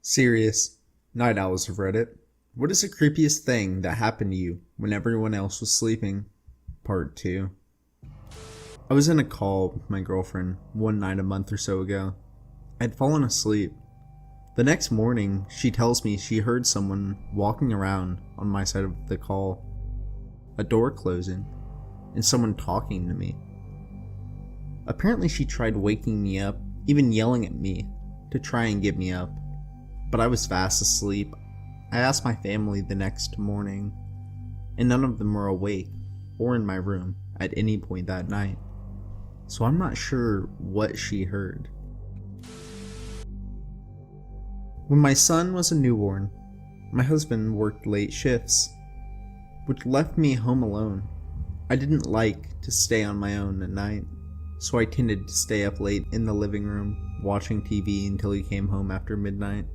Serious night owls of Reddit. What is the creepiest thing that happened to you when everyone else was sleeping? Part 2. I was in a call with my girlfriend one night a month or so ago. I'd fallen asleep. The next morning, she tells me she heard someone walking around on my side of the call, a door closing, and someone talking to me. Apparently she tried waking me up, even yelling at me to try and get me up, but I was fast asleep. I asked my family the next morning, and none of them were awake or in my room at any point that night, so I'm not sure what she heard. When my son was a newborn, my husband worked late shifts, which left me home alone. I didn't like to stay on my own at night, so I tended to stay up late in the living room, watching TV until he came home after midnight.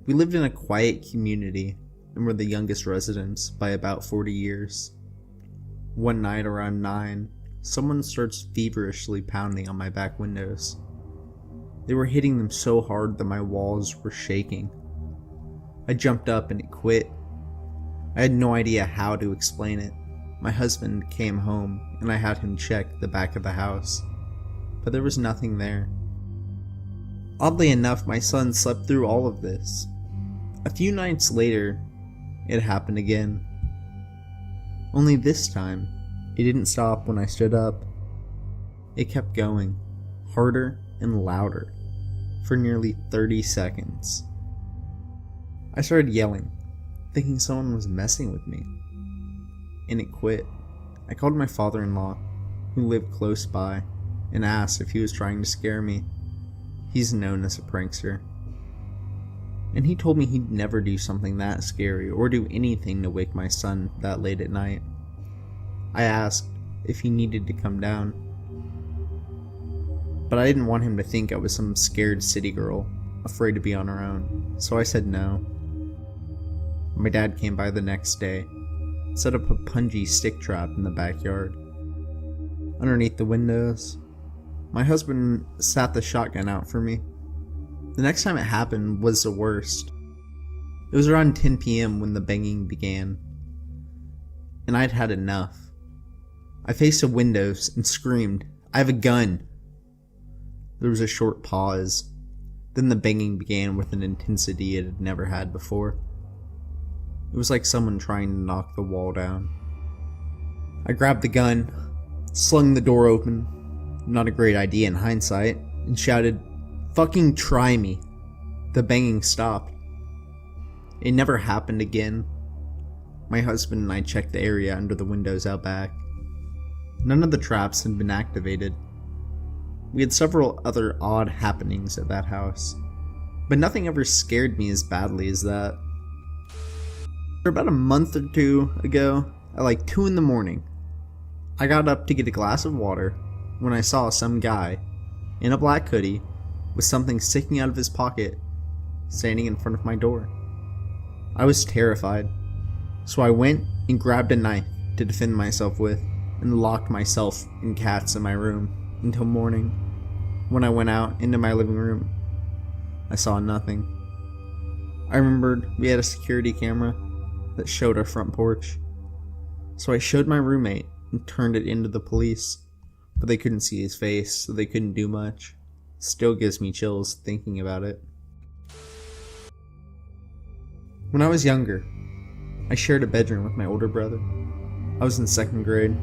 We lived in a quiet community and were the youngest residents by about 40 years. One night around 9, someone starts feverishly pounding on my back windows. They were hitting them so hard that my walls were shaking. I jumped up and it quit. I had no idea how to explain it. My husband came home and I had him check the back of the house, but there was nothing there. Oddly enough, my son slept through all of this. A few nights later, it happened again. Only this time, it didn't stop when I stood up. It kept going, harder and louder, for nearly 30 seconds. I started yelling, thinking someone was messing with me, and it quit. I called my father-in-law, who lived close by, and asked if he was trying to scare me. He's known as a prankster, and he told me he'd never do something that scary or do anything to wake my son that late at night. I asked if he needed to come down, but I didn't want him to think I was some scared city girl, afraid to be on her own, so I said no. My dad came by the next day, set up a punji stick trap in the backyard. Underneath the windows, my husband sat the shotgun out for me. The next time it happened was the worst. It was around 10 p.m. when the banging began, and I'd had enough. I faced the windows and screamed, "I have a gun!" There was a short pause. Then the banging began with an intensity it had never had before. It was like someone trying to knock the wall down. I grabbed the gun, slung the door open, not a great idea in hindsight, and shouted, "Fucking try me." The banging stopped. It never happened again. My husband and I checked the area under the windows out back. None of the traps had been activated. We had several other odd happenings at that house, but nothing ever scared me as badly as that. For about a month or two ago, at like 2 in the morning, I got up to get a glass of water when I saw some guy in a black hoodie with something sticking out of his pocket standing in front of my door. I was terrified, so I went and grabbed a knife to defend myself with and locked myself and cats in my room until morning. When I went out into my living room, I saw nothing. I remembered we had a security camera that showed our front porch, so I showed my roommate and turned it into the police, but they couldn't see his face, so they couldn't do much. Still gives me chills thinking about it. When I was younger, I shared a bedroom with my older brother. I was in 2nd grade,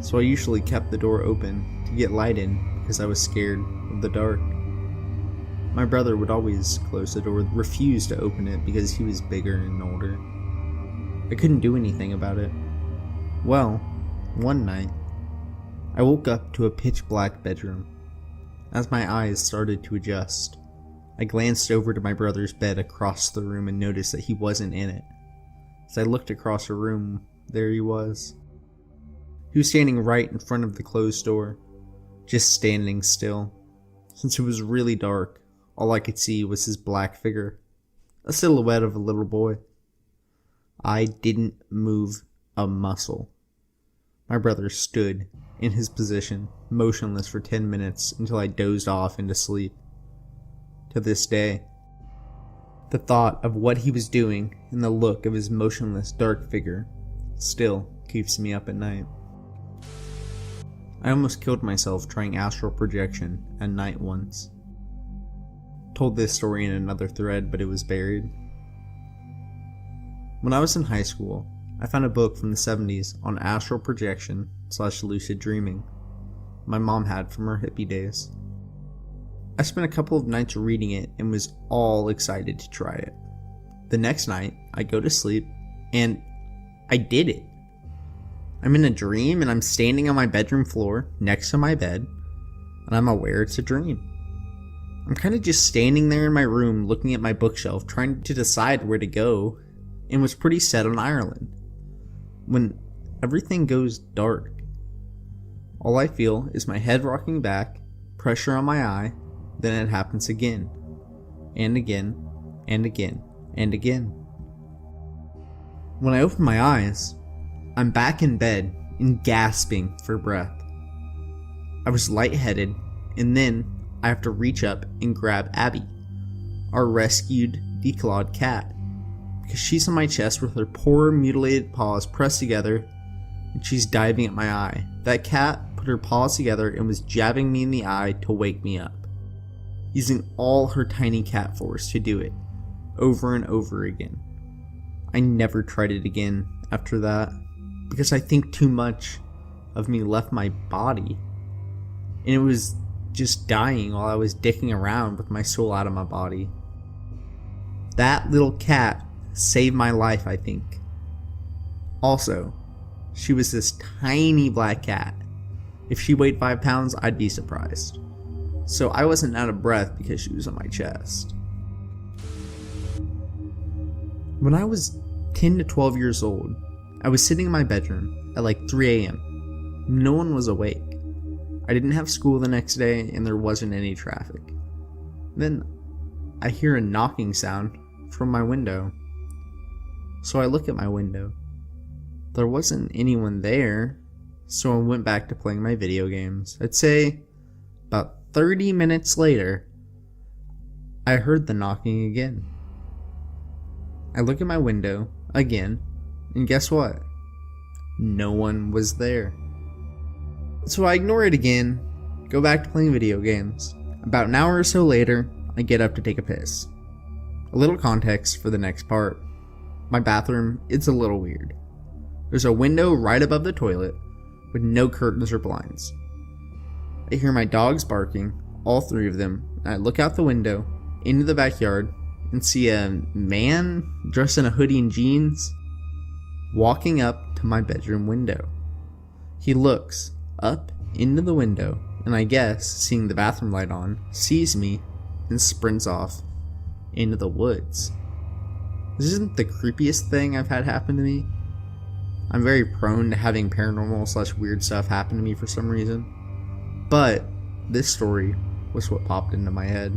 so I usually kept the door open to get light in because I was scared of the dark. My brother would always close the door, refuse to open it because he was bigger and older. I couldn't do anything about it. Well, one night, I woke up to a pitch black bedroom. As my eyes started to adjust, I glanced over to my brother's bed across the room and noticed that he wasn't in it. As I looked across the room, there he was. He was standing right in front of the closed door, just standing still. Since it was really dark, all I could see was his black figure, a silhouette of a little boy. I didn't move a muscle. My brother stood in his position, motionless for 10 minutes until I dozed off into sleep. To this day, The thought of what he was doing and the look of his motionless dark figure still keeps me up at night. I almost killed myself trying astral projection at night once. Told this story in another thread, but it was buried. When I was in high school, I found a book from the 70s on astral projection / lucid dreaming my mom had from her hippie days. I spent a couple of nights reading it and was all excited to try it. The next night, I go to sleep and I did it. I'm in a dream and I'm standing on my bedroom floor next to my bed and I'm aware it's a dream. I'm kind of just standing there in my room looking at my bookshelf trying to decide where to go and was pretty set on Ireland. When everything goes dark, all I feel is my head rocking back, pressure on my eye, then it happens again, and again, and again, and again. When I open my eyes, I'm back in bed and gasping for breath. I was lightheaded, and then I have to reach up and grab Abby, our rescued, declawed cat, because she's on my chest with her poor mutilated paws pressed together, and she's diving at my eye. That cat put her paws together and was jabbing me in the eye to wake me up, using all her tiny cat force to do it, over and over again. I never tried it again after that, because I think too much of me left my body, and it was just dying while I was dicking around with my soul out of my body. That little cat saved my life, I think. Also, she was this tiny black cat. If she weighed 5 pounds, I'd be surprised. So I wasn't out of breath because she was on my chest. When I was 10 to 12 years old, I was sitting in my bedroom at like 3 a.m. No one was awake. I didn't have school the next day and there wasn't any traffic. Then I hear a knocking sound from my window. So I look at my window. There wasn't anyone there, so I went back to playing my video games. I'd say about 30 minutes later, I heard the knocking again. I look at my window again, and guess what? No one was there. So I ignore it again, go back to playing video games. About an hour or so later, I get up to take a piss. A little context for the next part. My bathroom, it's a little weird. There's a window right above the toilet with no curtains or blinds. I hear my dogs barking, all 3 of them, and I look out the window into the backyard and see a man dressed in a hoodie and jeans walking up to my bedroom window. He looks up into the window and I guess, seeing the bathroom light on, sees me and sprints off into the woods. This isn't the creepiest thing I've had happen to me. I'm very prone to having paranormal / weird stuff happen to me for some reason. But this story was what popped into my head.